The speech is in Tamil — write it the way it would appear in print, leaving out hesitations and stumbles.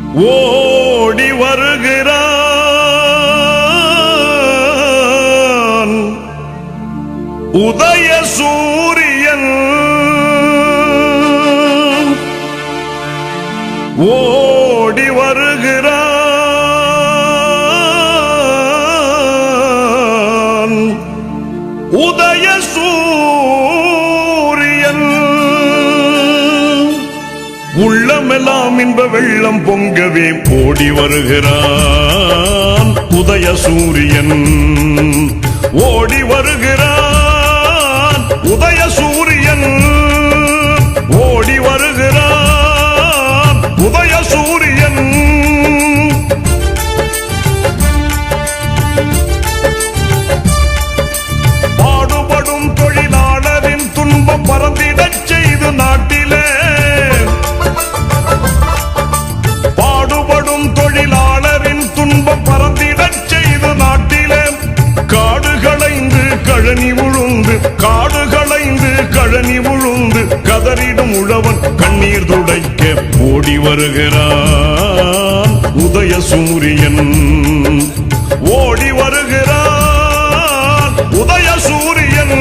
ஓடி வருகிறான் உதய சூரியன் ஓடி வருகிறான் உதய சூரியன் உள்ளமெல்லாம் இன்ப வெள்ளம் பொங்கவே ஓடி வருகிறான் உதய சூரியன் ஓடி வருகிறான் உதய சூரியன் ஓடி வருகிறான் உதய சூரியன் பாடுபடும் தொழிலாளரின் துன்பம் பறந்திடச் செய்து நாட்டிலே பாடுபடும் தொழிலாளரின் துன்பம் பறந்திடச் செய்து நாட்டிலே காடு களைந்து கழனி உழுந்து காடு களைந்து கழனி உழுந்து கதறிடும் உழவன் கண்ணீர் துடைக்க ஓடி வருகிறான் உதய சூரியன் ஓடி வருகிறான் உதய சூரியன்